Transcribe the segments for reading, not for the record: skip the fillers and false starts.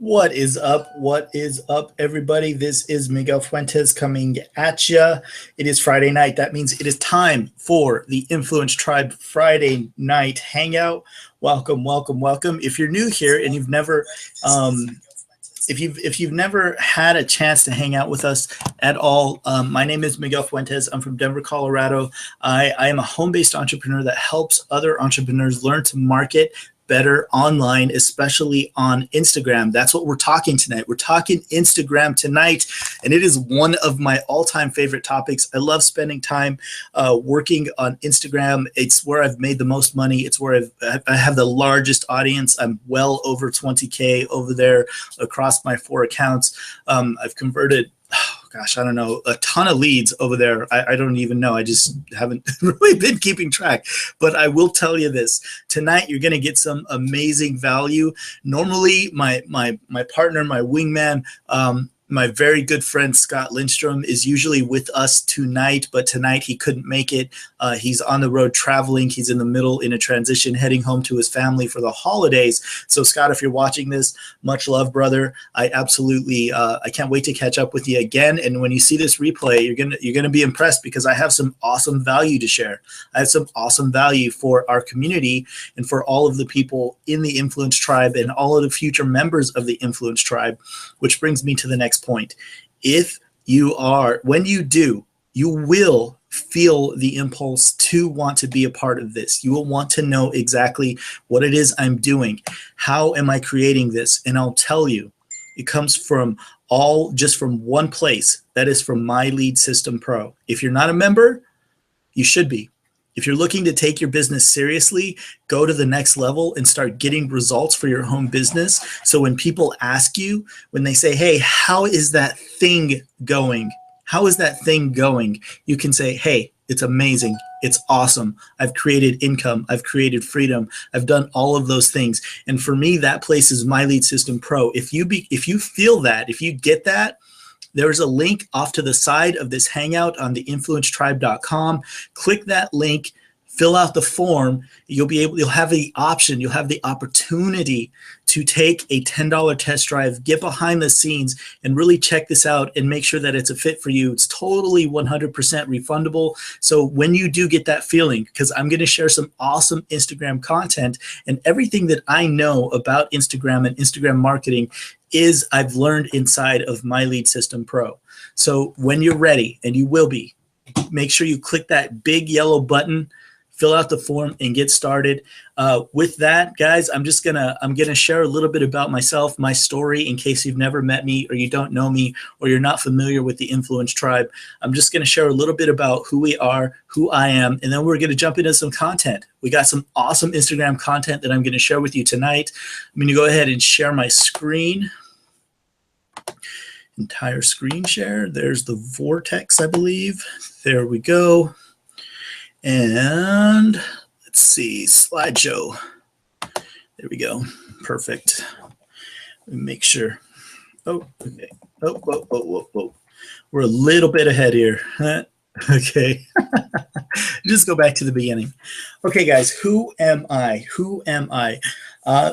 What is up? What is up, everybody? This is Miguel Fuentes coming at you. It is Friday night. That means it is time for the Influence Tribe Friday night hangout. Welcome, welcome, welcome. If you're new here and you've never, if you've never had a chance to hang out with us at all, my name is Miguel Fuentes. I'm from Denver, Colorado. I am a home-based entrepreneur that helps other entrepreneurs learn to market better online, especially on Instagram. That's what we're talking tonight. We're talking Instagram tonight, and it is one of my all-time favorite topics. I love spending time working on Instagram. It's where I've made the most money. It's where I have the largest audience. I'm well over 20K over there across my 4 accounts. I've converted I don't know, a ton of leads over there. I don't even know. I just haven't really been keeping track. But I will tell you this. Tonight, you're going to get some amazing value. Normally, my partner, my wingman, my very good friend, Scott Lindstrom, is usually with us tonight, but tonight he couldn't make it. He's on the road traveling. He's in a transition, heading home to his family for the holidays. So Scott, if you're watching this, much love, brother. I absolutely, I can't wait to catch up with you again. And when you see this replay, you're gonna be impressed because I have some awesome value to share. I have some awesome value for our community and for all of the people in the Influence Tribe and all of the future members of the Influence Tribe, which brings me to the next point. When you do, you will feel the impulse to want to be a part of this. You will want to know exactly what it is I'm doing. How am I creating this? And I'll tell you, it comes from just from one place. That is from My Lead System Pro. If you're not a member, you should be. If you're looking to take your business seriously, go to the next level and start getting results for your home business. So when people ask you, when they say, hey, how is that thing going? How is that thing going? You can say, hey, it's amazing. It's awesome. I've created income. I've created freedom. I've done all of those things. And for me, that place is My Lead System Pro. If you feel that, if you get that, there's a link off to the side of this hangout on the influencetribe.com. Click that link, fill out the form. You'll have the option, you'll have the opportunity to take a $10 test drive, get behind the scenes, and really check this out and make sure that it's a fit for you. It's totally 100% refundable. So when you do get that feeling, because I'm going to share some awesome Instagram content, and everything that I know about Instagram and Instagram marketing is I've learned inside of My Lead System Pro. So when you're ready, and you will be, make sure you click that big yellow button, fill out the form, and get started. With that, guys, I'm gonna share a little bit about myself, my story, in case you've never met me or you don't know me or you're not familiar with the Influence Tribe. I'm just gonna share a little bit about who we are, who I am, and then we're gonna jump into some content. We got some awesome Instagram content that I'm gonna share with you tonight. I'm gonna go ahead and share my screen. Entire screen share. There's the vortex, I believe. There we go. And let's see, slideshow. There we go. Perfect. Let me make sure. Oh, okay. Oh, whoa, whoa, whoa, whoa. We're a little bit ahead here. Okay. Just go back to the beginning. Okay, guys, who am I? Who am I?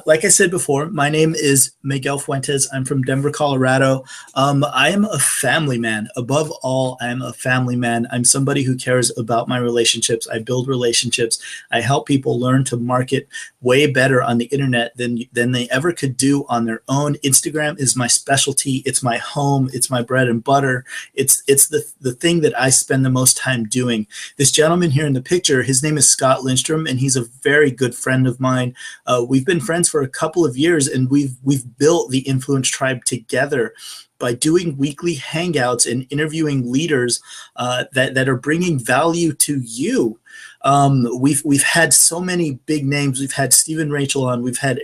Like I said before, my name is Miguel Fuentes. I'm from Denver, Colorado. I am a family man. Above all, I am a family man. I'm somebody who cares about my relationships. I build relationships. I help people learn to market way better on the internet than they ever could do on their own. Instagram is my specialty. It's my home. It's my bread and butter. It's the thing that I spend the most time doing. This gentleman here in the picture, his name is Scott Lindstrom, and he's a very good friend of mine. We've been friends for a couple of years, and we've built the Influence Tribe together by doing weekly hangouts and interviewing leaders that are bringing value to you. We've had so many big names. We've had Stephen Rachel on. We've had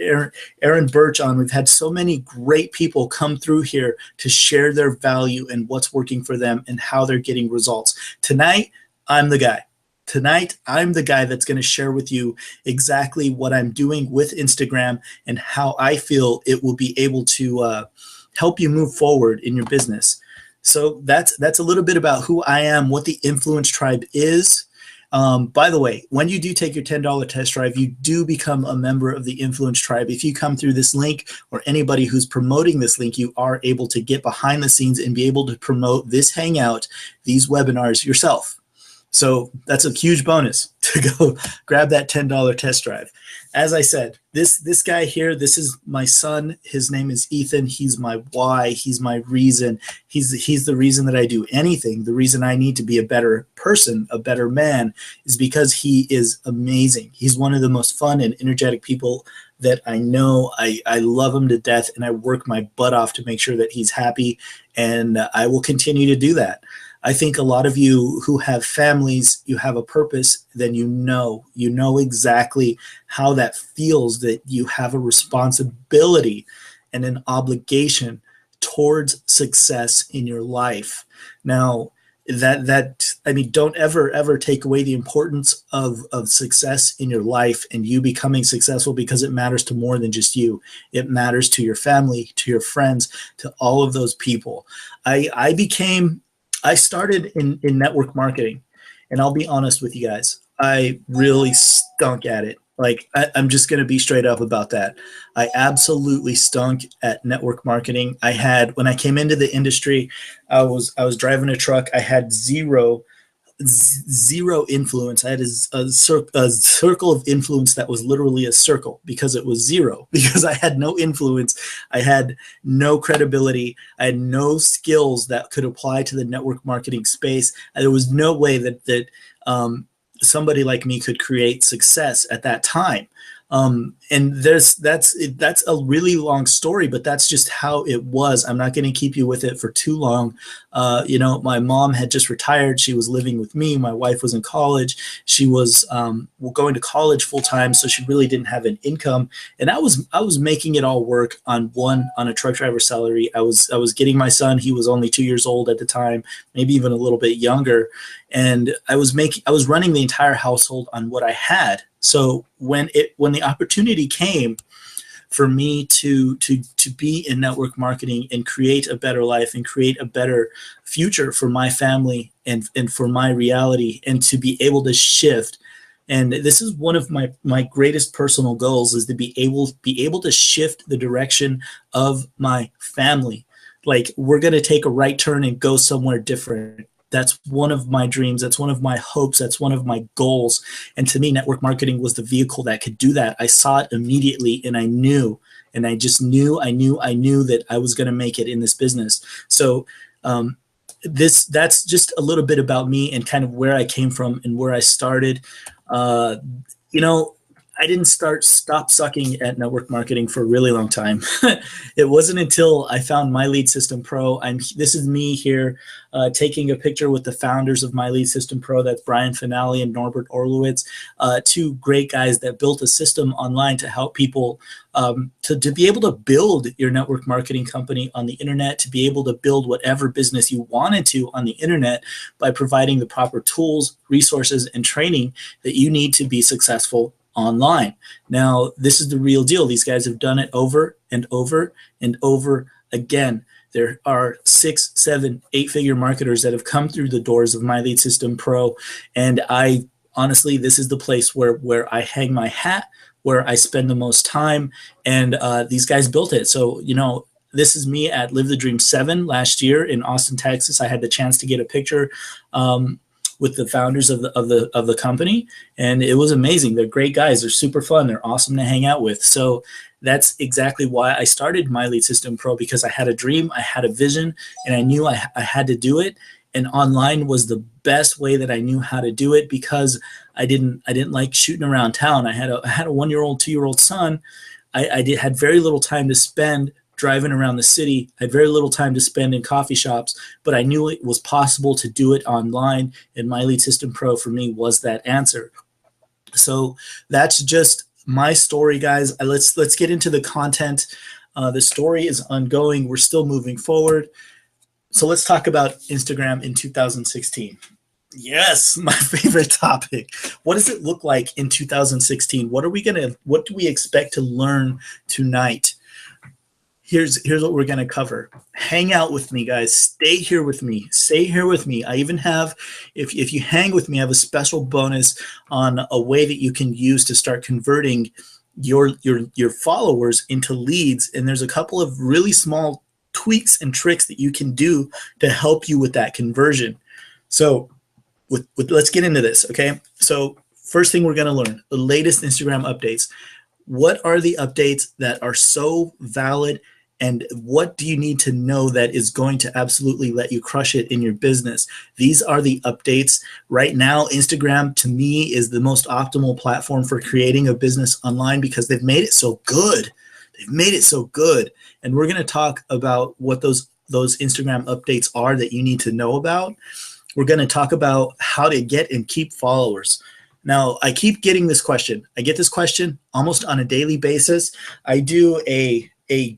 Aaron Birch on. We've had so many great people come through here to share their value and what's working for them and how they're getting results. Tonight, I'm the guy. Tonight, I'm the guy that's going to share with you exactly what I'm doing with Instagram and how I feel it will be able to help you move forward in your business. So that's a little bit about who I am, what the Influence Tribe is. By the way, when you do take your $10 test drive, you do become a member of the Influence Tribe. If you come through this link, or anybody who's promoting this link, you are able to get behind the scenes and be able to promote this hangout, these webinars yourself. So that's a huge bonus to go grab that $10 test drive. As I said, this guy here, this is my son. His name is Ethan. He's my why. He's my reason. He's the reason that I do anything. The reason I need to be a better person, a better man, is because he is amazing. He's one of the most fun and energetic people that I know. I love him to death, and I work my butt off to make sure that he's happy, and I will continue to do that. I think a lot of you who have families, you have a purpose, then you know exactly how that feels, that you have a responsibility and an obligation towards success in your life. Now, I mean, don't ever take away the importance of success in your life and you becoming successful, because it matters to more than just you. It matters to your family, to your friends, to all of those people. I started in network marketing, and I'll be honest with you guys, I really stunk at it. Like, I'm just going to be straight up about that. I absolutely stunk at network marketing. When I came into the industry, I was driving a truck. I had zero influence. I had a circle of influence that was literally a circle, because it was zero, because I had no influence. I had no credibility. I had no skills that could apply to the network marketing space. And there was no way that somebody like me could create success at that time. And that's a really long story, but that's just how it was. I'm not going to keep you with it for too long. My mom had just retired. She was living with me. My wife was in college. She was going to college full time, so she really didn't have an income. And I was making it all work on a truck driver salary. I was getting my son. He was only 2 years old at the time, maybe even a little bit younger. And I was running the entire household on what I had. So when the opportunity came for me to be in network marketing and create a better life and create a better future for my family and for my reality, and to be able to shift, and this is one of my greatest personal goals, is to be able to shift the direction of my family. Like, we're going to take a right turn and go somewhere different. That's one of my dreams. That's one of my hopes. That's one of my goals. And to me, network marketing was the vehicle that could do that. I saw it immediately, and I knew that I was going to make it in this business. So that's just a little bit about me and kind of where I came from and where I started. I didn't stop sucking at network marketing for a really long time. It wasn't until I found My Lead System Pro. This is me here taking a picture with the founders of My Lead System Pro. That's Brian Finale and Norbert Orlowitz, two great guys that built a system online to help people to be able to build your network marketing company on the internet, to be able to build whatever business you wanted to on the internet by providing the proper tools, resources, and training that you need to be successful online. Now, this is the real deal. These guys have done it over and over and over again. There are 6, 7, 8-figure marketers that have come through the doors of My Lead System Pro. And I honestly, this is the place where I hang my hat, where I spend the most time. And these guys built it. So, this is me at Live the Dream 7 last year in Austin, Texas. I had the chance to get a picture with the founders of the company, and it was amazing. They're great guys. They're super fun. They're awesome to hang out with. So that's exactly why I started My Lead System Pro, because I had a dream, I had a vision, and I knew I had to do it. And online was the best way that I knew how to do it, because I didn't like shooting around town. I had a 1-year-old, 2-year-old son. I had very little time to spend driving around the city. I had very little time to spend in coffee shops, but I knew it was possible to do it online, and My Lead System Pro for me was that answer. So that's just my story, guys. Let's get into the content. The story is ongoing. We're still moving forward. So let's talk about Instagram in 2016. Yes, my favorite topic. What does it look like in 2016? What do we expect to learn tonight? here's what we're going to cover. Hang out with me, guys. Stay here with me. Stay here with me. I even have, if you hang with me, I have a special bonus on a way that you can use to start converting your followers into leads. And there's a couple of really small tweaks and tricks that you can do to help you with that conversion. So let's get into this, okay? So first thing we're going to learn, the latest Instagram updates. What are the updates that are so valid, and what do you need to know that is going to absolutely let you crush it in your business? These are the updates. Right now, Instagram, to me, is the most optimal platform for creating a business online because they've made it so good. They've made it so good. And we're going to talk about what those Instagram updates are that you need to know about. We're going to talk about how to get and keep followers. Now, I keep getting this question. I get this question almost on a daily basis. I do a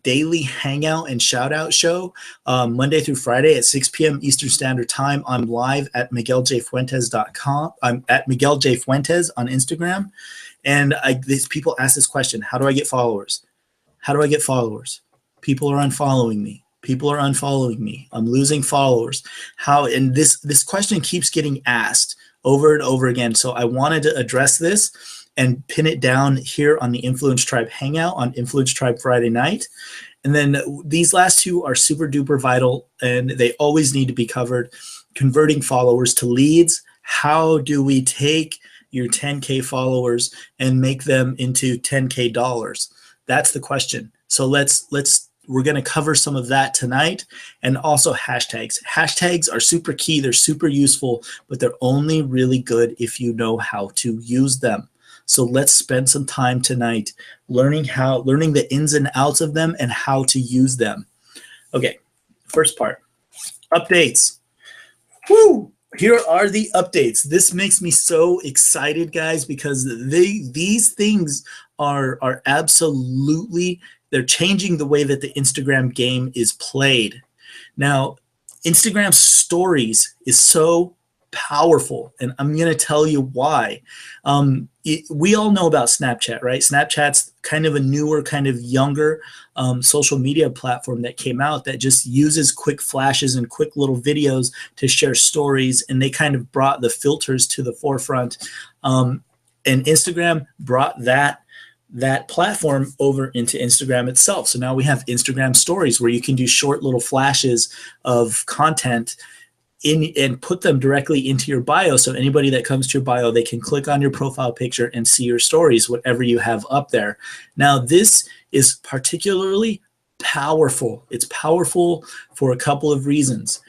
daily hangout and shout out show Monday through Friday at 6 p.m. Eastern Standard Time. I'm live at MiguelJFuentes.com. I'm at Miguel J. Fuentes on Instagram. And these people ask this question: how do I get followers? How do I get followers? People are unfollowing me. People are unfollowing me. I'm losing followers. How? And this question keeps getting asked over and over again. So I wanted to address this and pin it down here on the Influence Tribe Hangout on Influence Tribe Friday night. And then these last two are super duper vital, and they always need to be covered. Converting followers to leads. How do we take your 10K followers and make them into 10K dollars? That's the question. So we're going to cover some of that tonight, and also hashtags. Hashtags are super key. They're super useful, but they're only really good if you know how to use them. So let's spend some time tonight learning the ins and outs of them and how to use them. Okay, first part, updates. Woo! Here are the updates. This makes me so excited, guys, because these things are absolutely, they're changing the way that the Instagram game is played. Now, Instagram stories is so powerful, and I'm going to tell you why. We all know about Snapchat, right? Snapchat's kind of a newer, kind of younger social media platform that came out that just uses quick flashes and quick little videos to share stories, and they kind of brought the filters to the forefront. And Instagram brought that platform over into Instagram itself. So now we have Instagram stories where you can do short little flashes of content and put them directly into your bio. So anybody that comes to your bio, they can click on your profile picture and see your stories, whatever you have up there. Now, this is particularly powerful. It's powerful for a couple of reasons.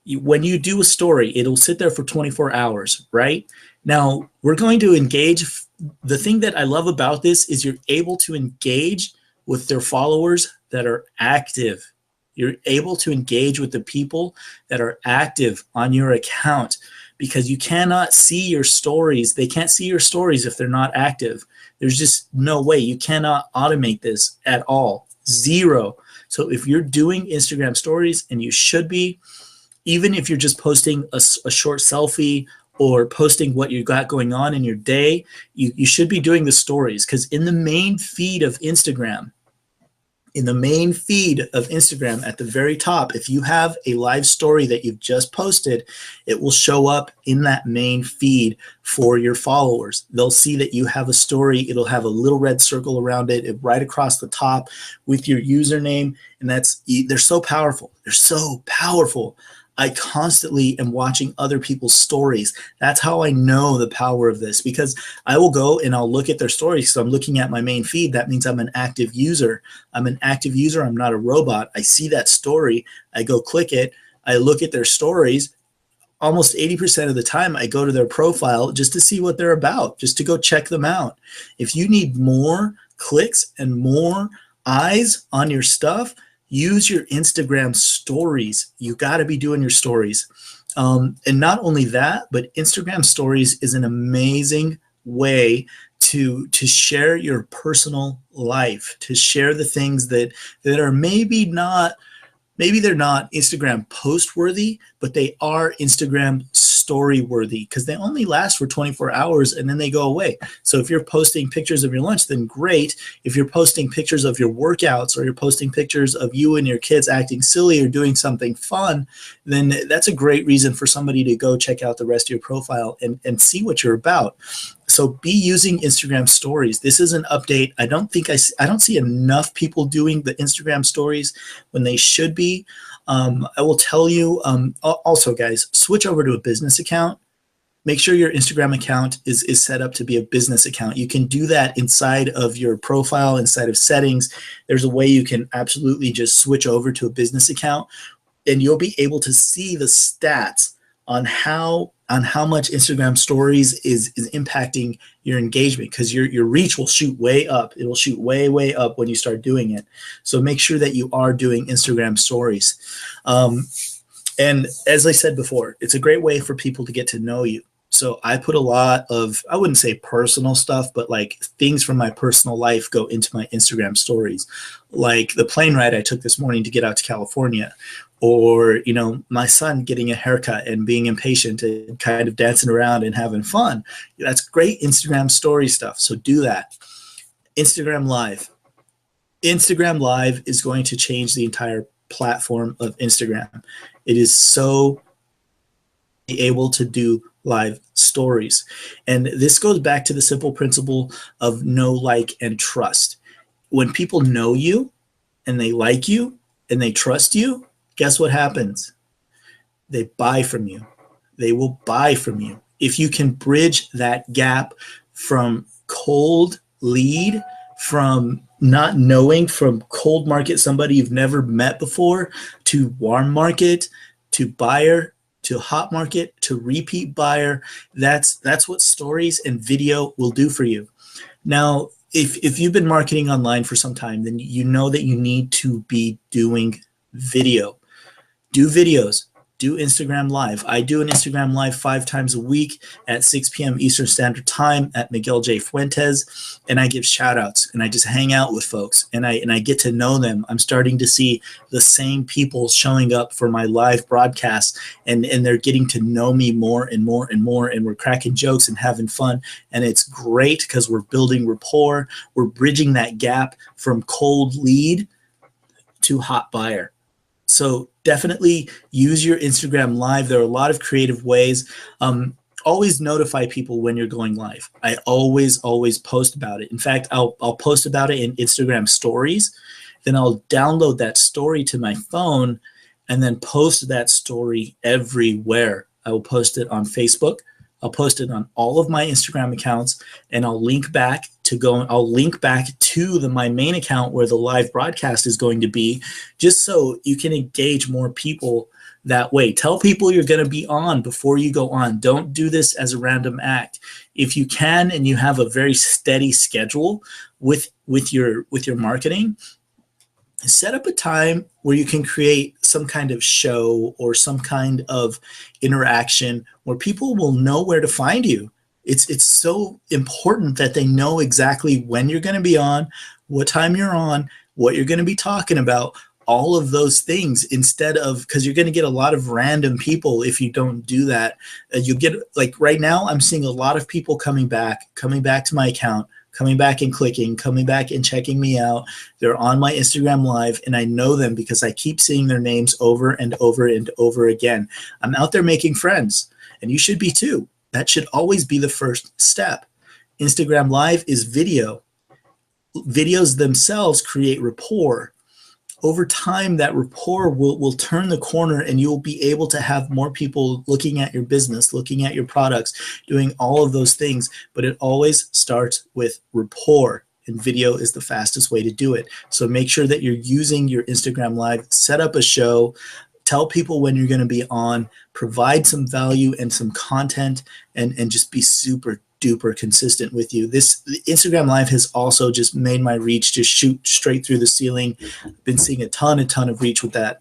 When you do a story, it'll sit there for 24 hours, right? Now, we're going to engage. The thing that I love about this is you're able to engage with their followers that are active. You're able to engage with the people that are active on your account, because you cannot see your stories. They can't see your stories if they're not active. There's just no way. You cannot automate this at all. Zero. So if you're doing Instagram stories, and you should be, even if you're just posting a short selfie or posting what you got going on in your day, you should be doing the stories, because in the main feed of Instagram, at the very top, if you have a live story that you've just posted, it will show up in that main feed for your followers. They'll see that you have a story. It'll have a little red circle around it right across the top with your username. And they're so powerful. They're so powerful. I constantly am watching other people's stories. That's how I know the power of this, because I will go and I'll look at their stories. So I'm looking at my main feed. That means I'm an active user. I'm an active user. I'm not a robot. I see that story. I go click it. I look at their stories. Almost 80% of the time, I go to their profile just to see what they're about, just to go check them out. If you need more clicks and more eyes on your stuff, use your Instagram stories. You got to be doing your stories. And not only that, but Instagram stories is an amazing way to share your personal life, to share the things that are maybe not maybe they're not Instagram post worthy, but they are Instagram story worthy because they only last for 24 hours and then they go away. So if you're posting pictures of your lunch, then great. If you're posting pictures of your workouts, or you're posting pictures of you and your kids acting silly or doing something fun, then that's a great reason for somebody to go check out the rest of your profile and see what you're about. So be using Instagram stories. This is an update. I don't see enough people doing the Instagram stories when they should be. I will tell you also, guys, switch over to a business account. Make sure your Instagram account is set up to be a business account. You can do that inside of your profile, inside of settings. There's a way you can absolutely just switch over to a business account, and you'll be able to see the stats on how much Instagram stories is impacting your engagement, because your reach will shoot way up. It will shoot way up when you start doing it. So make sure that you are doing Instagram stories. And as I said before, it's a great way for people to get to know you. So I put a lot of, I wouldn't say personal stuff, but like things from my personal life go into my Instagram stories. Like the plane ride I took this morning to get out to California, or, you know, my son getting a haircut and being impatient and kind of dancing around and having fun. That's great Instagram story stuff. So do that. Instagram Live. Instagram Live is going to change the entire platform of Instagram. It is so able to do live stories. And this goes back to the simple principle of know, like, and trust. When people know you and they like you and they trust you, guess what happens? They buy from you. They will buy from you. If you can bridge that gap from cold lead, from not knowing, from cold market, somebody you've never met before, to warm market, to buyer, to hot market, to repeat buyer, that's what stories and video will do for you. Now, if you've been marketing online for some time, then you know that you need to be doing video. Do videos. Do Instagram Live. I do an Instagram Live 5 times a week at 6 p.m. Eastern Standard Time at Miguel J. Fuentes, and I give shout outs and I just hang out with folks and I get to know them. I'm starting to see the same people showing up for my live broadcast, and they're getting to know me more and more and more, and we're cracking jokes and having fun, and it's great because we're building rapport. We're bridging that gap from cold lead to hot buyer. So definitely use your Instagram Live. There are a lot of creative ways. Always notify people when you're going live. I always post about it. In fact, I'll post about it in Instagram stories. Then I'll download that story to my phone and then post that story everywhere. I will post it on Facebook. I'll post it on all of my Instagram accounts, and I'll link back to my main account where the live broadcast is going to be, just so you can engage more people that way. Tell people you're going to be on before you go on. Don't do this as a random act. If you can and you have a very steady schedule with your marketing, set up a time where you can create some kind of show or some kind of interaction where people will know where to find you. It's so important that they know exactly when you're going to be on, what time you're on, what you're going to be talking about, all of those things, instead of, because you're going to get a lot of random people if you don't do that. You get, like right now, I'm seeing a lot of people coming back to my account, coming back and clicking, coming back and checking me out. They're on my Instagram Live, and I know them because I keep seeing their names over and over and over again. I'm out there making friends, and you should be too. That should always be the first step. Instagram Live is video. Videos themselves create rapport. Over time, that rapport will turn the corner, and you'll be able to have more people looking at your business, looking at your products, doing all of those things. But it always starts with rapport, and video is the fastest way to do it. So make sure that you're using your Instagram Live. Set up a show. Tell people when you're going to be on, provide some value and some content, and just be super duper consistent with you. This Instagram Live has also just made my reach just shoot straight through the ceiling. Been seeing a ton of reach with that.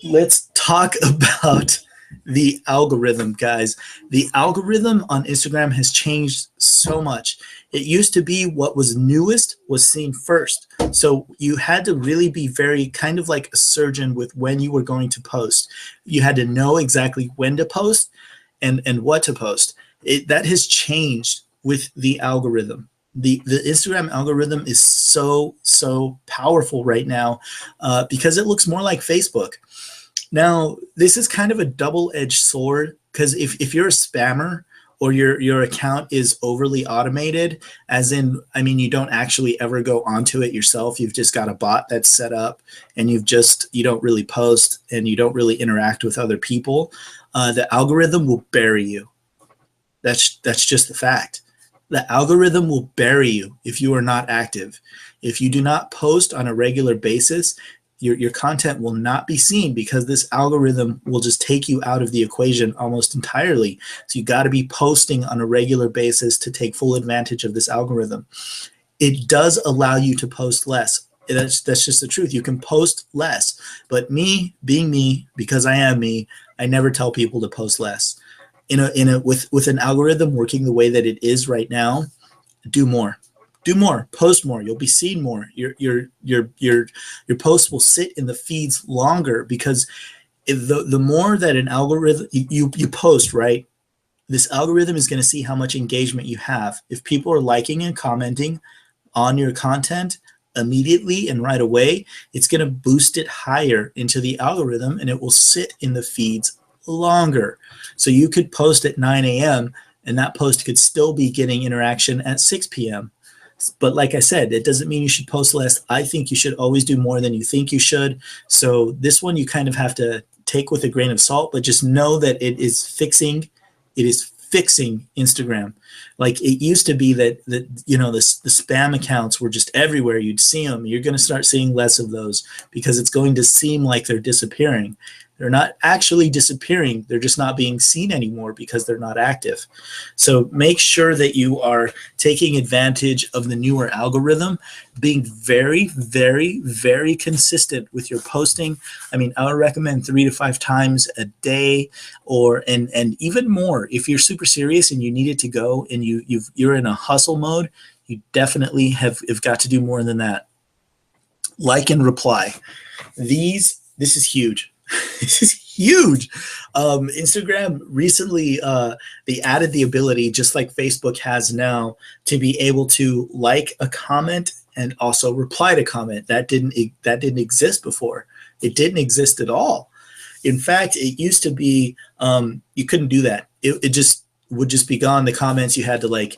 Let's talk about The algorithm, guys. The algorithm on Instagram has changed so much. It used to be what was newest was seen first. So you had to really be very kind of like a surgeon with when you were going to post. You had to know exactly when to post and what to post. That has changed with the algorithm. The Instagram algorithm is so powerful right now because it looks more like Facebook. Now, this is kind of a double-edged sword because if you're a spammer or your account is overly automated, as in, I mean, you don't actually ever go onto it yourself. You've just got a bot that's set up, and you don't really post and you don't really interact with other people. The algorithm will bury you. That's just the fact. The algorithm will bury you if you are not active. If you do not post on a regular basis, your content will not be seen because this algorithm will just take you out of the equation almost entirely. So you got to be posting on a regular basis to take full advantage of this algorithm. It does allow you to post less. That's just the truth. You can post less. But me, being me, because I am me, I never tell people to post less. With an algorithm working the way that it is right now, do more. Do more, post more. You'll be seen more. Your posts will sit in the feeds longer because the more that an algorithm you post, right? This algorithm is going to see how much engagement you have. If people are liking and commenting on your content immediately and right away, it's going to boost it higher into the algorithm and it will sit in the feeds longer. So you could post at 9 a.m. and that post could still be getting interaction at 6 p.m. But like I said, it doesn't mean you should post less. I think you should always do more than you think you should. So this one you kind of have to take with a grain of salt, but just know that it is fixing Instagram. Like it used to be that the spam accounts were just everywhere. You'd see them. You're going to start seeing less of those because it's going to seem like they're disappearing. They're not actually disappearing. They're just not being seen anymore because they're not active. So make sure that you are taking advantage of the newer algorithm, being very, very, very consistent with your posting. I mean, I would recommend 3 to 5 times a day, and even more. If you're super serious and you need it to go and you're in a hustle mode, you definitely have got to do more than that. Like and reply. This is huge. This is huge. Instagram recently, they added the ability, just like Facebook has now, to be able to like a comment and also reply to comment. That didn't exist before. It didn't exist at all. In fact, it used to be you couldn't do that. It just would just be gone. The comments you had to like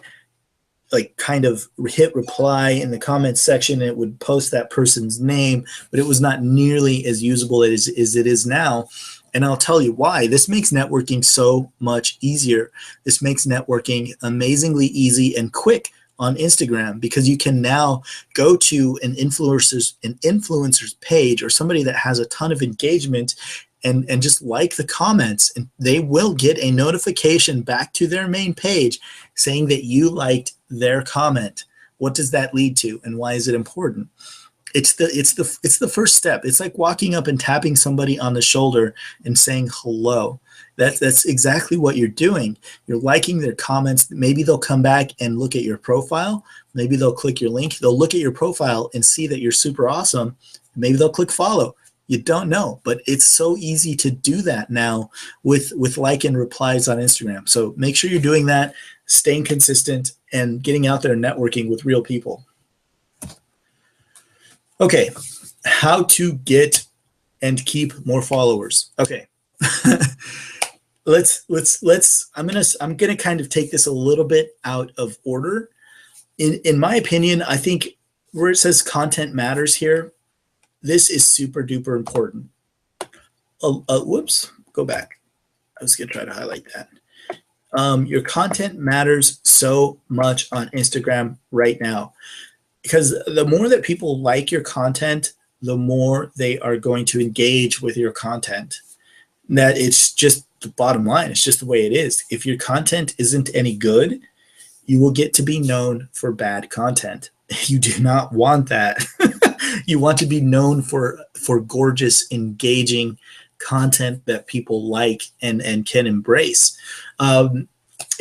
kind of hit reply in the comments section. It would post that person's name, but it was not nearly as usable as it is now. And I'll tell you why. This makes networking so much easier. This makes networking amazingly easy and quick on Instagram because you can now go to an influencer's page or somebody that has a ton of engagement and just like the comments, and they will get a notification back to their main page saying that you liked their comment. What does that lead to, and why is it important? It's the first step. It's like walking up and tapping somebody on the shoulder and saying hello. That's exactly what you're doing. You're liking their comments. Maybe they'll come back and look at your profile. Maybe they'll click your link. They'll look at your profile and see that you're super awesome. Maybe they'll click follow. You don't know, but it's so easy to do that now with like and replies on Instagram. So make sure you're doing that, staying consistent, and getting out there and networking with real people. Okay, how to get and keep more followers. Okay, let's. I'm gonna kind of take this a little bit out of order. In my opinion, I think where it says content matters here, this is super duper important. Whoops, go back. I was gonna try to highlight that. Your content matters so much on Instagram right now because the more that people like your content, the more they are going to engage with your content. That it's just the bottom line. It's just the way it is. If your content isn't any good, you will get to be known for bad content. You do not want that. You want to be known for gorgeous, engaging content that people like and can embrace.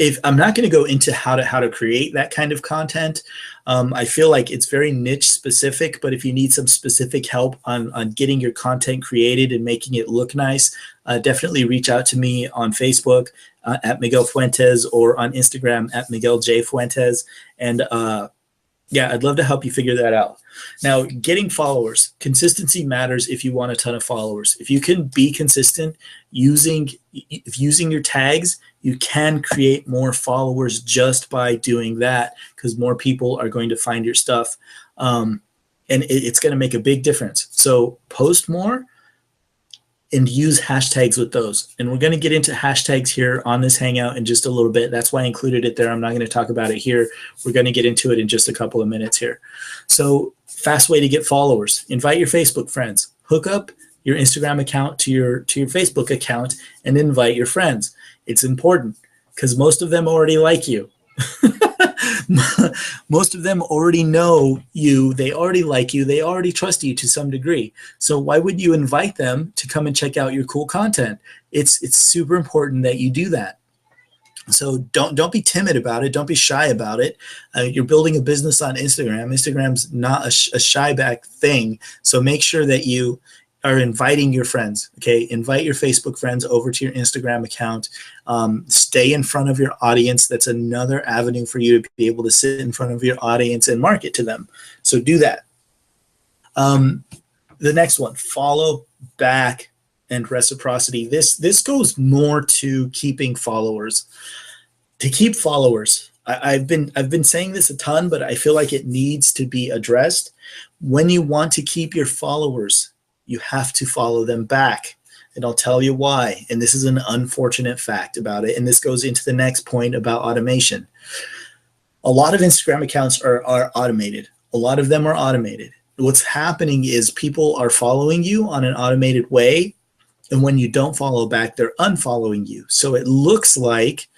If I'm not going to go into how to create that kind of content, I feel like it's very niche specific. But if you need some specific help on getting your content created and making it look nice, definitely reach out to me on Facebook at Miguel Fuentes, or on Instagram at Miguel J Fuentes, and yeah, I'd love to help you figure that out. Now, getting followers, consistency matters if you want a ton of followers. If you can be consistent using your tags, you can create more followers just by doing that, because more people are going to find your stuff. And it's going to make a big difference. So post more and use hashtags with those. And we're going to get into hashtags here on this Hangout in just a little bit. That's why I included it there. I'm not going to talk about it here. We're going to get into it in just a couple of minutes here. So fast way to get followers. Invite your Facebook friends. Hook up your Instagram account to your Facebook account and invite your friends. It's important because most of them already like you. Most of them already know you. They already like you. They already trust you to some degree. So why would you invite them to come and check out your cool content? It's super important that you do that. So don't be timid about it. Don't be shy about it. You're building a business on Instagram. Instagram's not a shy back thing. So make sure that you are inviting your friends. Okay, invite your Facebook friends over to your Instagram account. Stay in front of your audience. That's another avenue for you to be able to sit in front of your audience and market to them. So do that. The next one, follow back and reciprocity. This goes more to keeping followers. To keep followers, I've been saying this a ton, but I feel like it needs to be addressed. When you want to keep your followers, you have to follow them back. And I'll tell you why. And this is an unfortunate fact about it. And this goes into the next point about automation. A lot of Instagram accounts are automated. A lot of them are automated. What's happening is people are following you on an automated way. And when you don't follow back, they're unfollowing you. So it looks like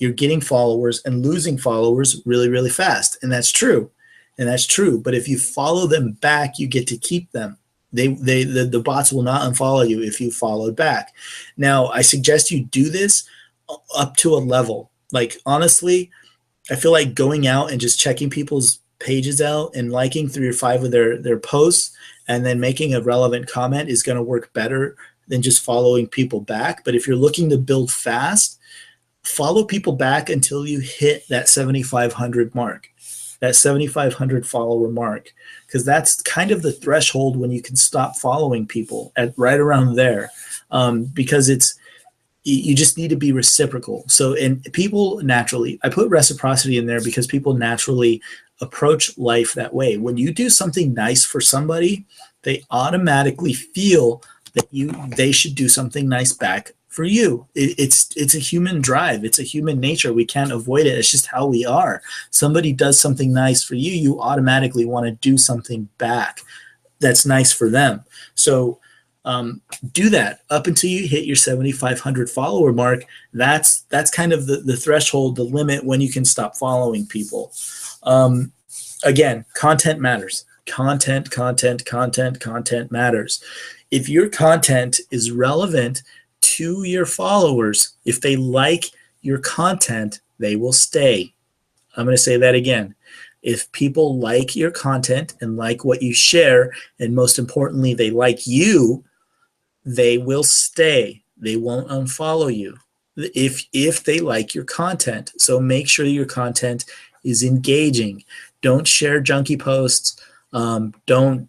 you're getting followers and losing followers really, really fast. And that's true. And that's true. But if you follow them back, you get to keep them. The bots will not unfollow you if you followed back. Now, I suggest you do this up to a level. Like, honestly, I feel like going out and just checking people's pages out and liking 3 or 5 of their posts and then making a relevant comment is going to work better than just following people back. But if you're looking to build fast, follow people back until you hit that 7,500 mark. That 7,500 follower mark, because that's kind of the threshold when you can stop following people at right around there, because you just need to be reciprocal. So, and people naturally, I put reciprocity in there because people naturally approach life that way. When you do something nice for somebody, they automatically feel that they should do something nice back for you. It's a human drive. It's a human nature. We can't avoid it. It's just how we are. Somebody does something nice for you, you automatically want to do something back that's nice for them. So do that up until you hit your 7,500 follower mark. That's kind of the threshold, the limit when you can stop following people. Again, content matters. Content matters. If your content is relevant to your followers, if they like your content, they will stay. I'm going to say that again. If people like your content and like what you share, and most importantly, they like you, they will stay. They won't unfollow you if they like your content. So make sure your content is engaging. Don't share junky posts. Don't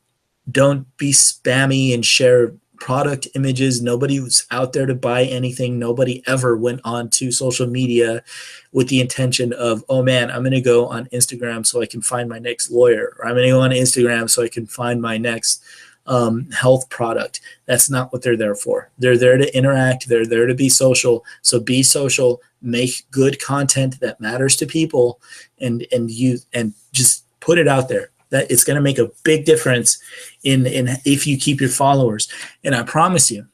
be spammy and share product images. Nobody was out there to buy anything. Nobody ever went on to social media with the intention of, oh man, I'm going to go on Instagram so I can find my next lawyer, or I'm going to go on Instagram so I can find my next health product. That's not what they're there for. They're there to interact. They're there to be social. So be social, make good content that matters to people, and just put it out there. That it's going to make a big difference in if you keep your followers. And I promise you,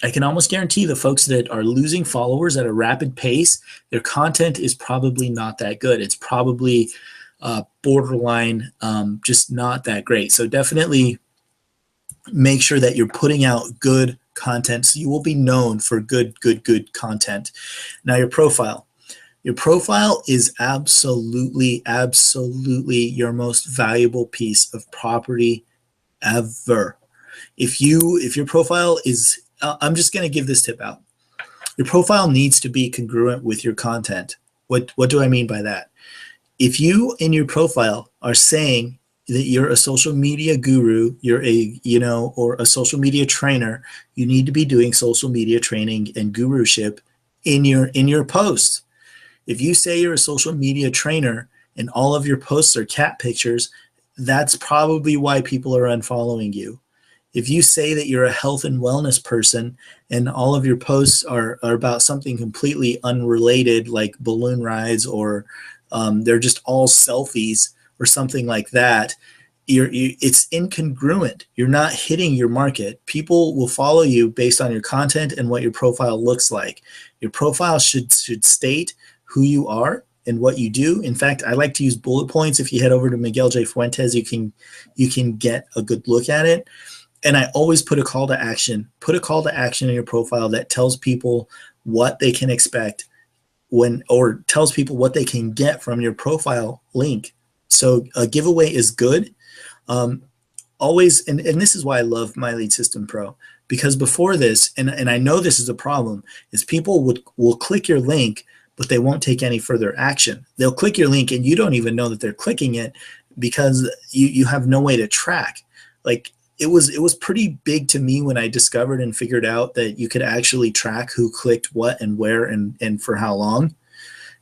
I can almost guarantee the folks that are losing followers at a rapid pace, their content is probably not that good. It's probably borderline, just not that great. So definitely make sure that you're putting out good content, so you will be known for good content. Now, your profile. Your profile is absolutely your most valuable piece of property ever. If your profile is, I'm just going to give this tip out. Your profile needs to be congruent with your content. What do I mean by that? If you in your profile are saying that you're a social media guru, you're or a social media trainer, you need to be doing social media training and guruship in your posts. If you say you're a social media trainer and all of your posts are cat pictures, that's probably why people are unfollowing you. If you say that you're a health and wellness person and all of your posts are about something completely unrelated, like balloon rides, or they're just all selfies or something like that, it's incongruent. You're not hitting your market. People will follow you based on your content and what your profile looks like. Your profile should state who you are and what you do. In fact, I like to use bullet points. If you head over to Miguel J. Fuentes, you can get a good look at it. And I always put a call to action. Put a call to action in your profile that tells people what they can expect or tells people what they can get from your profile link. So a giveaway is good. Always, and this is why I love My Lead System Pro, because before this, and I know this is a problem, is people will click your link, but they won't take any further action. They'll click your link and you don't even know that they're clicking it because you have no way to track. Like, it was pretty big to me when I discovered and figured out that you could actually track who clicked what and where and for how long.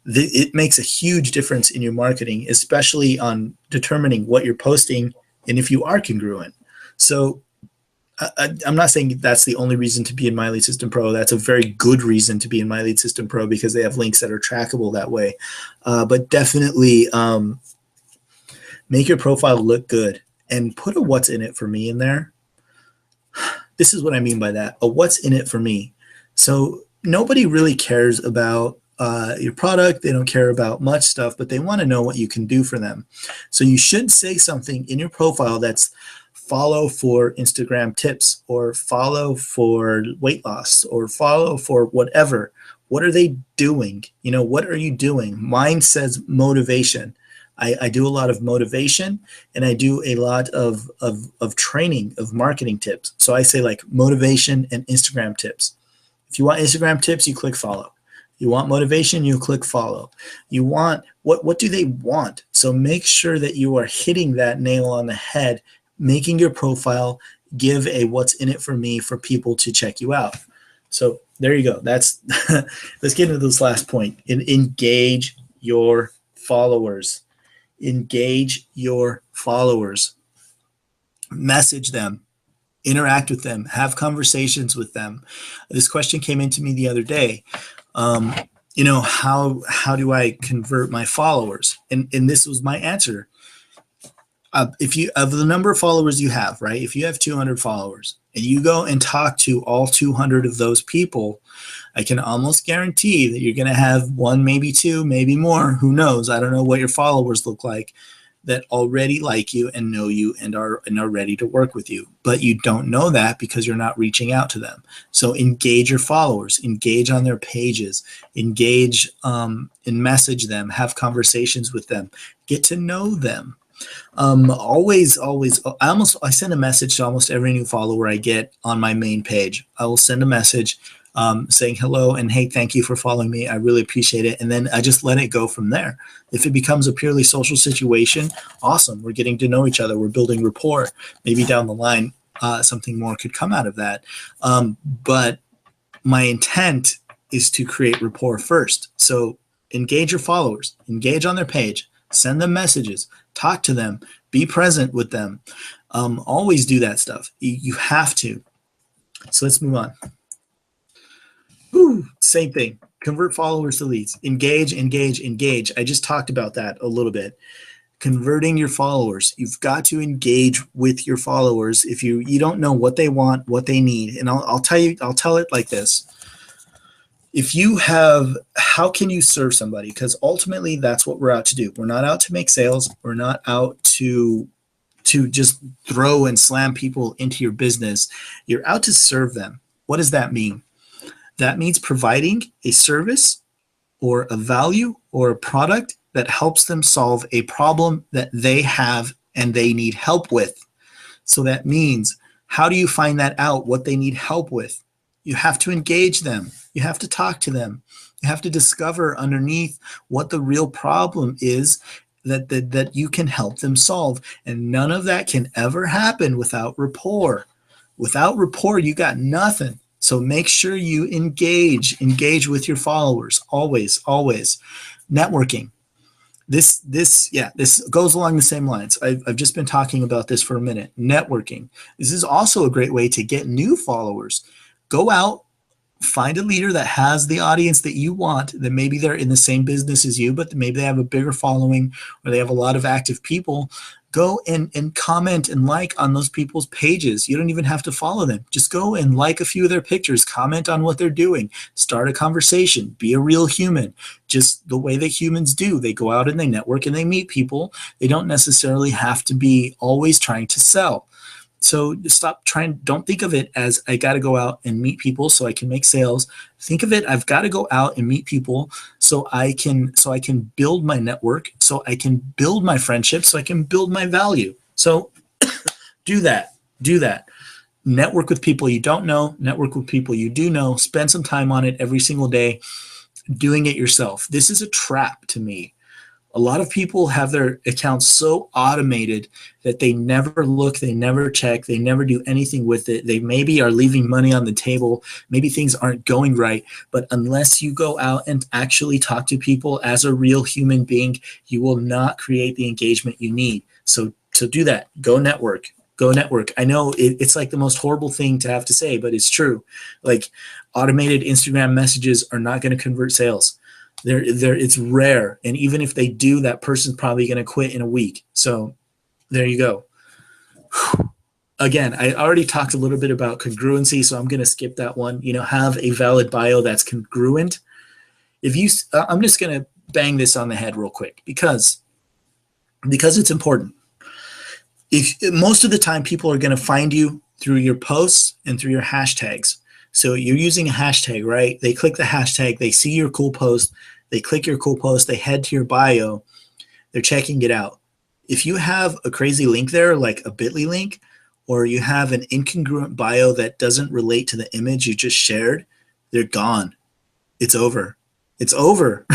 It makes a huge difference in your marketing, especially on determining what you're posting and if you are congruent. So I'm not saying that's the only reason to be in My Lead System Pro. That's a very good reason to be in My Lead System Pro because they have links that are trackable that way. But definitely make your profile look good and put a what's in it for me in there. This is what I mean by that. A what's in it for me. So nobody really cares about your product. They don't care about much stuff, but they want to know what you can do for them. So you should say something in your profile that's follow for Instagram tips, or follow for weight loss, or follow for whatever. What are they doing? What are you doing? Mine says motivation. I do a lot of motivation, and I do a lot of training of marketing tips. So I say like motivation and Instagram tips. If you want Instagram tips, you click follow. You want motivation, you click follow. You want, what do they want? So make sure that you are hitting that nail on the head, making your profile give a what's in it for me for people to check you out. So there you go. That's let's get into this last point. Engage your followers. Engage your followers. Message them. Interact with them. Have conversations with them. This question came into me the other day. How do I convert my followers? And this was my answer. If you of the number of followers you have, right? If you have 200 followers and you go and talk to all 200 of those people, I can almost guarantee that you're going to have one, maybe two, maybe more. Who knows? I don't know what your followers look like that already like you and know you and are ready to work with you. But you don't know that because you're not reaching out to them. So engage your followers, engage on their pages, engage and message them, have conversations with them, get to know them. Always, I send a message to almost every new follower I get on my main page. I will send a message saying hello and hey, thank you for following me. I really appreciate it. And then I just let it go from there. If it becomes a purely social situation, awesome. We're getting to know each other. We're building rapport. Maybe down the line, something more could come out of that. But my intent is to create rapport first. So engage your followers, engage on their page, send them messages, talk to them, be present with them. Always do that stuff. You have to. So let's move on. Same thing. Convert followers to leads. Engage. I just talked about that a little bit. Converting your followers. You've got to engage with your followers. If you don't know what they want, what they need, and I'll tell it like this. If you have, how can you serve somebody? Because ultimately that's what we're out to do. We're not out to make sales. We're not out to to just throw and slam people into your business. You're out to serve them. What does that mean? That means providing a service or a value or a product that helps them solve a problem that they have and they need help with. So that means, how do you find that out, what they need help with? You have to engage them. You have to talk to them. You have to discover underneath what the real problem is that you can help them solve. And none of that can ever happen without rapport. Without rapport, you got nothing. So make sure you engage with your followers. Always, always. Networking. This goes along the same lines. I've just been talking about this for a minute. Networking. This is also a great way to get new followers. Go out, find a leader that has the audience that you want, that maybe they're in the same business as you, but maybe they have a bigger following or they have a lot of active people. Go and comment and like on those people's pages. You don't even have to follow them. Just go and like a few of their pictures, comment on what they're doing, start a conversation, be a real human, just the way that humans do. They go out and they network and they meet people. They don't necessarily have to be always trying to sell. So stop trying. Don't think of it as I got to go out and meet people so I can make sales. Think of it, I've got to go out and meet people so I can build my network, so I can build my friendship, so I can build my value. So do that. Network with people you don't know, network with people you do know, spend some time on it every single day, doing it yourself. This is a trap to me. A lot of people have their accounts so automated that they never look, they never check, they never do anything with it. They maybe are leaving money on the table. Maybe things aren't going right. But unless you go out and actually talk to people as a real human being, you will not create the engagement you need. So do that. Go network. Go network. I know it's like the most horrible thing to have to say, but it's true. Like, automated Instagram messages are not going to convert sales. It's rare, and even if they do, that person's probably going to quit in a week. So there you go. Again, I already talked a little bit about congruency, so I'm going to skip that one. Have a valid bio that's congruent. I'm just going to bang this on the head real quick because it's important. If most of the time people are going to find you through your posts and through your hashtags. So you're using a hashtag, right? They click the hashtag, they see your cool post, they click your cool post, they head to your bio, they're checking it out. If you have a crazy link there, like a bit.ly link, or you have an incongruent bio that doesn't relate to the image you just shared, they're gone. It's over. It's over.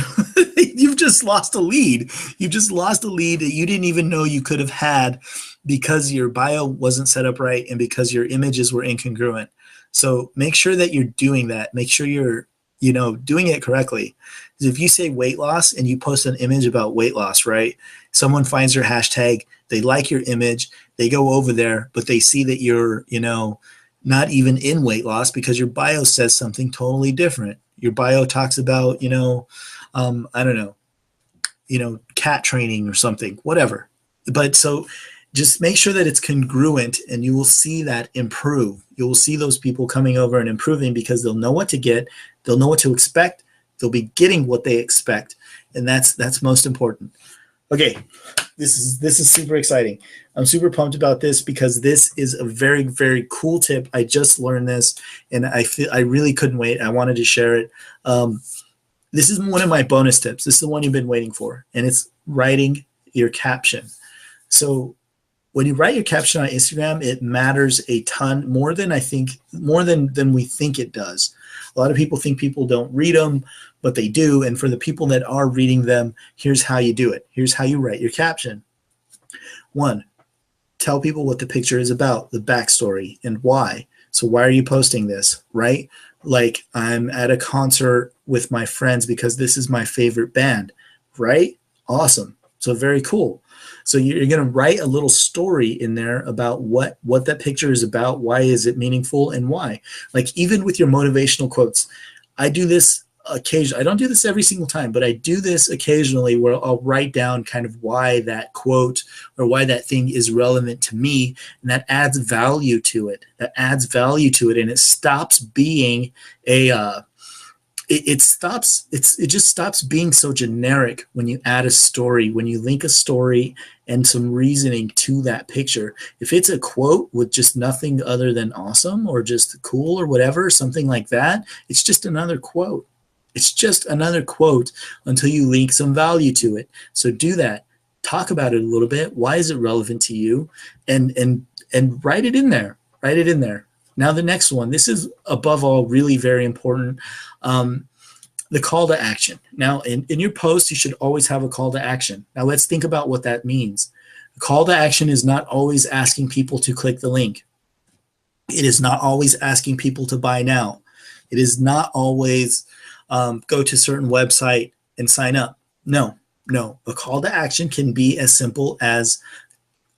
You've just lost a lead. You've just lost a lead that you didn't even know you could have had because your bio wasn't set up right and because your images were incongruent. So make sure that you're doing that. Make sure you're, doing it correctly. Because if you say weight loss and you post an image about weight loss, right? Someone finds your hashtag, they like your image, they go over there, but they see that you're, not even in weight loss because your bio says something totally different. Your bio talks about, cat training or something, whatever. But so just make sure that it's congruent and you will see that improve. You will see those people coming over and improving because they'll know what to get. They'll know what to expect. They'll be getting what they expect. And that's most important. Okay, this is super exciting. I'm super pumped about this because this is a very, very cool tip. I just learned this and I really couldn't wait. I wanted to share it. This is one of my bonus tips. This is the one you've been waiting for, and it's writing your caption. So when you write your caption on Instagram, it matters a ton, more than we think it does. A lot of people think people don't read them, but they do. And for the people that are reading them, here's how you do it. Here's how you write your caption. 1, tell people what the picture is about, the backstory, and why. So why are you posting this, right? Like, I'm at a concert with my friends because this is my favorite band, right? Awesome. So very cool. So you're going to write a little story in there about what that picture is about, why is it meaningful, and why. Like, even with your motivational quotes, I do this occasionally. I don't do this every single time, but I do this occasionally where I'll write down kind of why that quote or why that thing is relevant to me, and that adds value to it. And it stops being a it just stops being so generic when you add a story, when you link a story and some reasoning to that picture. If it's a quote with just nothing other than awesome or just cool or whatever, something like that, it's just another quote. It's just another quote until you link some value to it. So do that. Talk about it a little bit. Why is it relevant to you? And write it in there. Write it in there. Now the next one. This is above all really very important. The call to action. Now in your post, you should always have a call to action. Now let's think about what that means. The call to action is not always asking people to click the link. It is not always asking people to buy now. It is not always go to a certain website and sign up. No. A call to action can be as simple as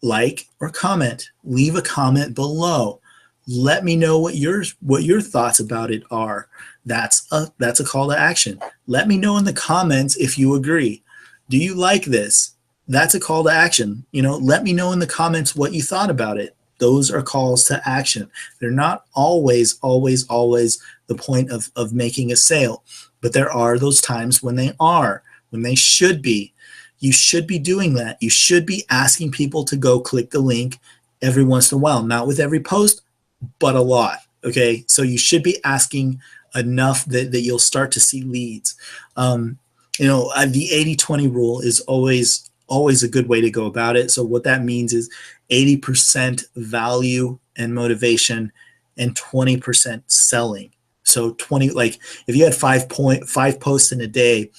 like or comment. Leave a comment below. Let me know what your thoughts about it are. That's a call to action. Let me know in the comments if you agree. Do you like this? That's a call to action. Let me know in the comments what you thought about it. Those are calls to action. They're not always the point of making a sale, but there are those times when they should be. You should be doing that. You should be asking people to go click the link every once in a while, not with every post, but a lot. Okay. So you should be asking enough that you'll start to see leads. The 80-20 rule is always a good way to go about it. So what that means is 80% value and motivation and 20% selling. So 20, like if you had 5 posts in a day,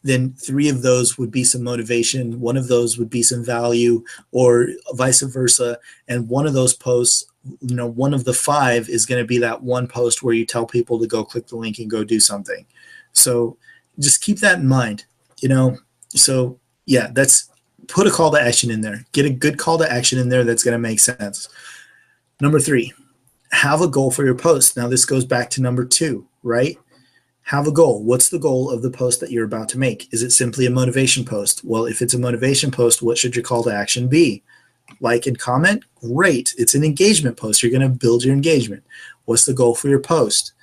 then 3 of those would be some motivation, 1 of those would be some value, or vice versa. And one of those posts, one of the 5 is going to be that one post where you tell people to go click the link and go do something. So just keep that in mind, So yeah, put a call to action in there. Get a good call to action in there that's going to make sense. Number 3, have a goal for your post. Now this goes back to number 2, right? Have a goal. What's the goal of the post that you're about to make? Is it simply a motivation post? Well, if it's a motivation post, what should your call to action be? Like and comment? Great. It's an engagement post. You're going to build your engagement. What's the goal for your post?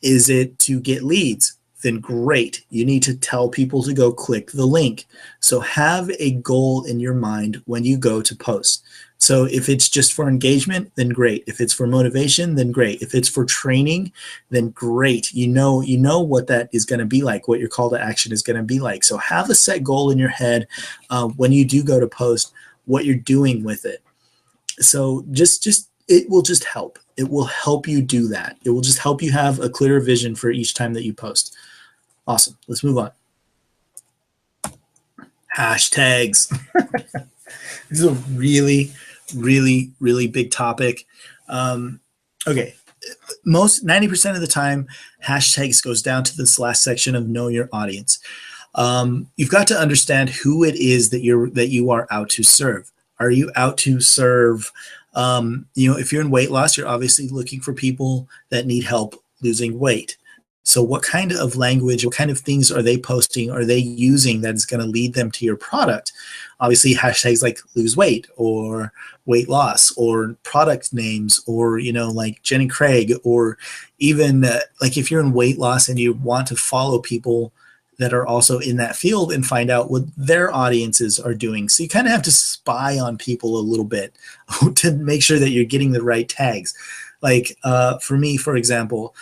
Is it to get leads? Then great. You need to tell people to go click the link. So have a goal in your mind when you go to post. So if it's just for engagement, then great. If it's for motivation, then great. If it's for training, then great. You know what that is going to be like, what your call to action is going to be like. So have a set goal in your head when you do go to post, what you're doing with it. So it will just help. It will help you do that. It will just help you have a clearer vision for each time that you post. Awesome. Let's move on. Hashtags. This is a really, really, really big topic. Okay. 90% of the time, hashtags goes down to this last section of know your audience. You've got to understand who it is that you are out to serve. Are you out to serve, if you're in weight loss, you're obviously looking for people that need help losing weight. So what kind of language, what kind of things are they posting, are they using that is going to lead them to your product? Obviously, hashtags like lose weight or weight loss or product names or, like Jenny Craig, or even like if you're in weight loss and you want to follow people that are also in that field and find out what their audiences are doing. So you kind of have to spy on people a little bit to make sure that you're getting the right tags. Like for me, for example,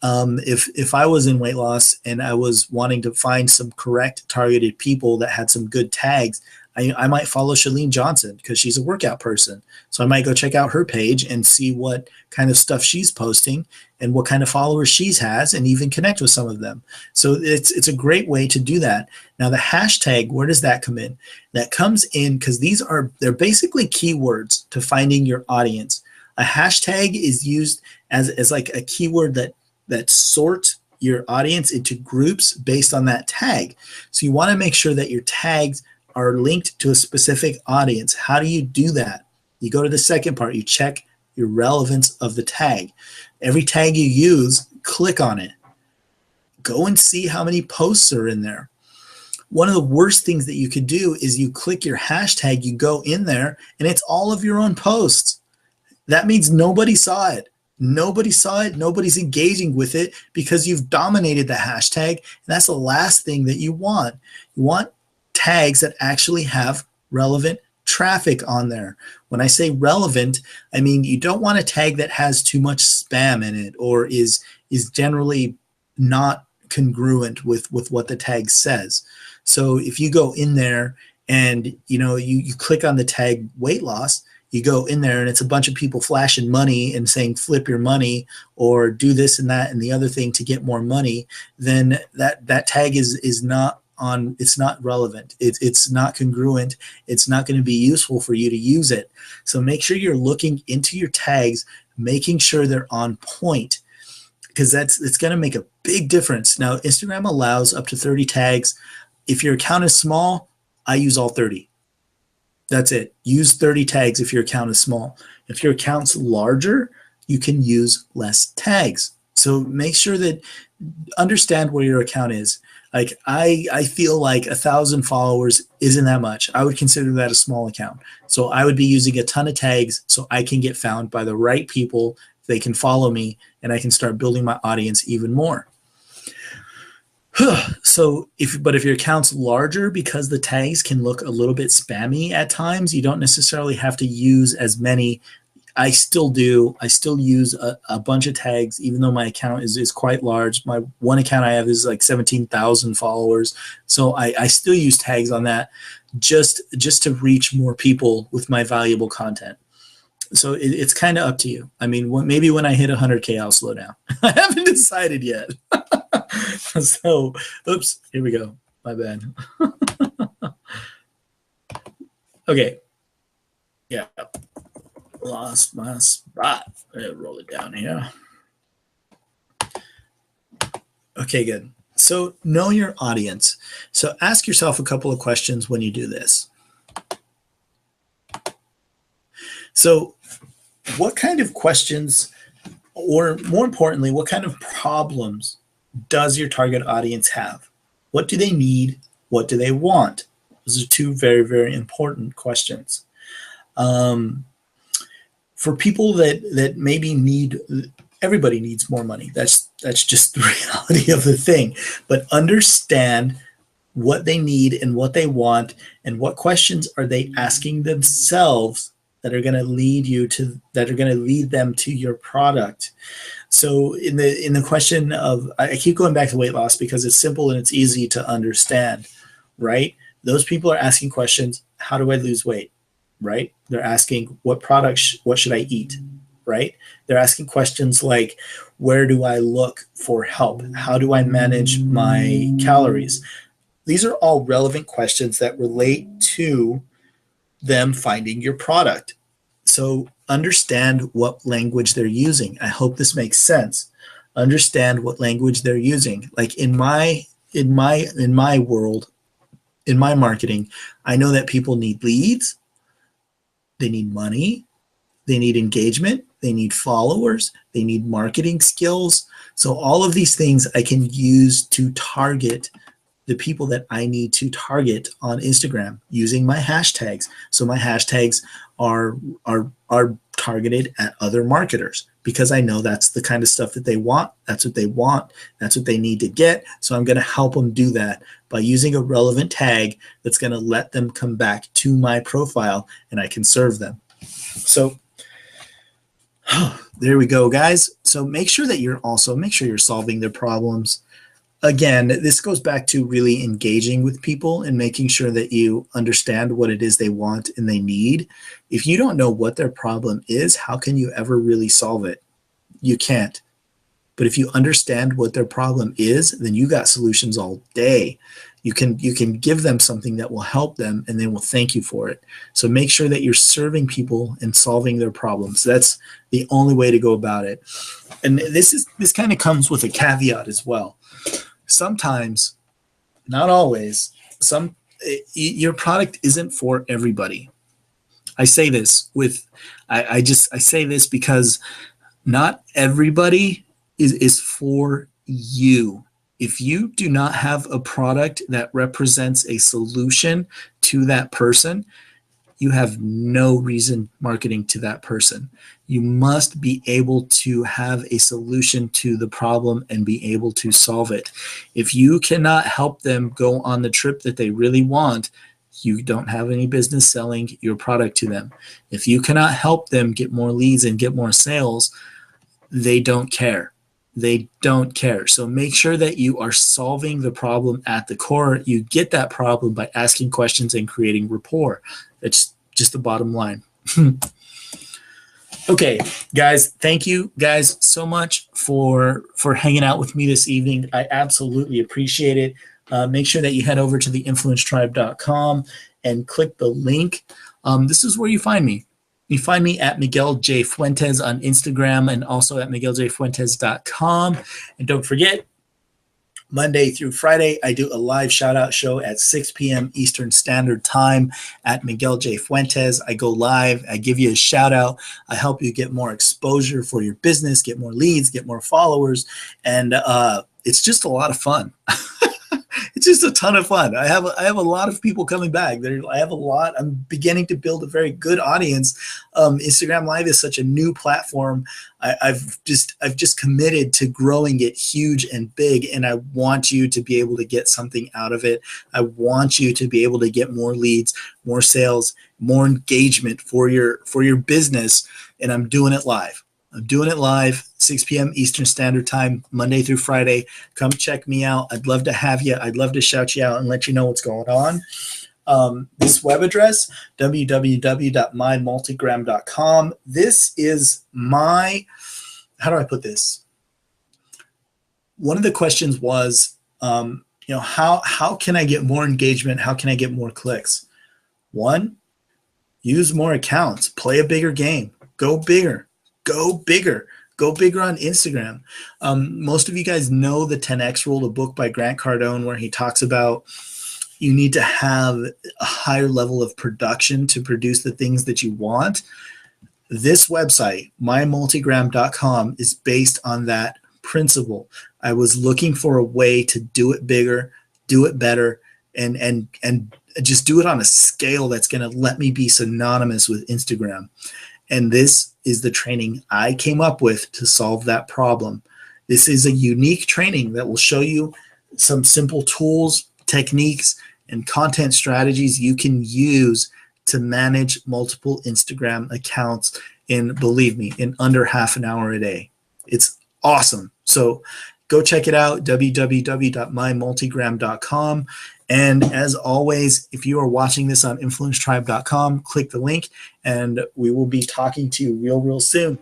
if I was in weight loss and I was wanting to find some correct targeted people that had some good tags, I might follow Chalene Johnson because she's a workout person. So I might go check out her page and see what kind of stuff she's posting and what kind of followers she has, and even connect with some of them. So it's a great way to do that. Now the hashtag, where does that come in? That comes in because they're basically keywords to finding your audience. A hashtag is used as like a keyword that sorts your audience into groups based on that tag. So you want to make sure that your tags are linked to a specific audience. How do you do that? You go to the second part, you check your relevance of the tag. Every tag you use, click on it. Go and see how many posts are in there. One of the worst things that you could do is you click your hashtag, you go in there, and it's all of your own posts. That means nobody saw it. Nobody saw it. Nobody's engaging with it because you've dominated the hashtag. And that's the last thing that you want. You want tags that actually have relevant traffic on there. When I say relevant, I mean you don't want a tag that has too much spam in it or is generally not congruent with what the tag says. So if you go in there and you click on the tag weight loss, you go in there and it's a bunch of people flashing money and saying flip your money or do this and that and the other thing to get more money, then that tag is not on, it's not relevant. It's not congruent. It's not going to be useful for you to use it. So make sure you're looking into your tags, making sure they're on point, because it's going to make a big difference. Now, Instagram allows up to 30 tags. If your account is small, I use all 30. That's it. Use 30 tags if your account is small. If your account's larger, you can use less tags. So make sure that understand where your account is. Like I feel like 1,000 followers isn't that much. I would consider that a small account. So I would be using a ton of tags so I can get found by the right people. They can follow me and I can start building my audience even more. So if your account's larger, because the tags can look a little bit spammy at times, you don't necessarily have to use as many. I still do. I still use a bunch of tags, even though my account is quite large. My one account I have is like 17,000 followers. So I still use tags on that just to reach more people with my valuable content. So it's kind of up to you. I mean, maybe when I hit 100K, I'll slow down. I haven't decided yet. So, oops, here we go. My bad. Okay. Yeah. Lost my spot. Roll it down here. Okay, good. So know your audience. So ask yourself a couple of questions when you do this. So what kind of questions, or more importantly, what kind of problems does your target audience have? What do they need? What do they want? Those are two very, very important questions. For people that maybe need, everybody needs more money. That's just the reality of the thing. But understand what they need and what they want, and what questions are they asking themselves that are going to lead them to your product. So in the question of, I keep going back to weight loss because it's simple and it's easy to understand, right? Those people are asking questions: how do I lose weight? Right? They're asking what products, what should I eat? Right? They're asking questions like, where do I look for help? How do I manage my calories? These are all relevant questions that relate to them finding your product. So understand what language they're using. I hope this makes sense. Understand what language they're using. Like in my world, in my marketing, I know that people need leads, they need money, they need engagement, they need followers, they need marketing skills. So all of these things I can use to target the people that I need to target on Instagram using my hashtags. So my hashtags are targeted at other marketers because I know that's the kind of stuff that they want. That's what they want. That's what they need to get. So I'm going to help them do that by using a relevant tag that's going to let them come back to my profile and I can serve them. So there we go, guys. So make sure you're solving their problems. Again, this goes back to really engaging with people and making sure that you understand what it is they want and they need. If you don't know what their problem is, how can you ever really solve it? You can't. But if you understand what their problem is, then you got solutions all day. You can give them something that will help them and they will thank you for it. So make sure that you're serving people and solving their problems. That's the only way to go about it. And this kind of comes with a caveat as well. Sometimes, not always, your product isn't for everybody. I say this I say this because not everybody is for you. If you do not have a product that represents a solution to that person, you have no reason marketing to that person. You must be able to have a solution to the problem and be able to solve it. If you cannot help them go on the trip that they really want, you don't have any business selling your product to them. If you cannot help them get more leads and get more sales, they don't care. They don't care. So make sure that you are solving the problem at the core. You get that problem by asking questions and creating rapport. That's just the bottom line. Okay, guys, thank you guys so much for hanging out with me this evening. I absolutely appreciate it. Make sure that you head over to theinfluencetribe.com and click the link. This is where you find me. You find me at Miguel J. Fuentes on Instagram and also at migueljfuentes.com. And don't forget, Monday through Friday, I do a live shout-out show at 6 p.m. Eastern Standard Time at Miguel J. Fuentes. I go live. I give you a shout-out. I help you get more exposure for your business, get more leads, get more followers, and it's just a lot of fun. It's just a ton of fun. I have a lot of people coming back. I'm beginning to build a very good audience. Instagram Live is such a new platform. I've just committed to growing it huge and big, and I want you to be able to get something out of it. I want you to be able to get more leads, more sales, more engagement for your business, and I'm doing it live. I'm doing it live, 6 p.m. Eastern Standard Time, Monday through Friday. Come check me out. I'd love to have you. I'd love to shout you out and let you know what's going on. This web address, www.mymultigram.com. This is my, how do I put this? One of the questions was, how can I get more engagement? How can I get more clicks? One, use more accounts. Play a bigger game. Go bigger. Go bigger. Go bigger on Instagram. Most of you guys know the 10X rule, the book by Grant Cardone, where he talks about you need to have a higher level of production to produce the things that you want. This website, mymultigram.com, is based on that principle. I was looking for a way to do it bigger, do it better, and just do it on a scale that's going to let me be synonymous with Instagram. And this is the training I came up with to solve that problem. This is a unique training that will show you some simple tools, techniques, and content strategies you can use to manage multiple Instagram accounts in, believe me, in under half an hour a day. It's awesome. So go check it out, www.mymultigram.com. And as always, if you are watching this on influencetribe.com, click the link, and we will be talking to you real soon.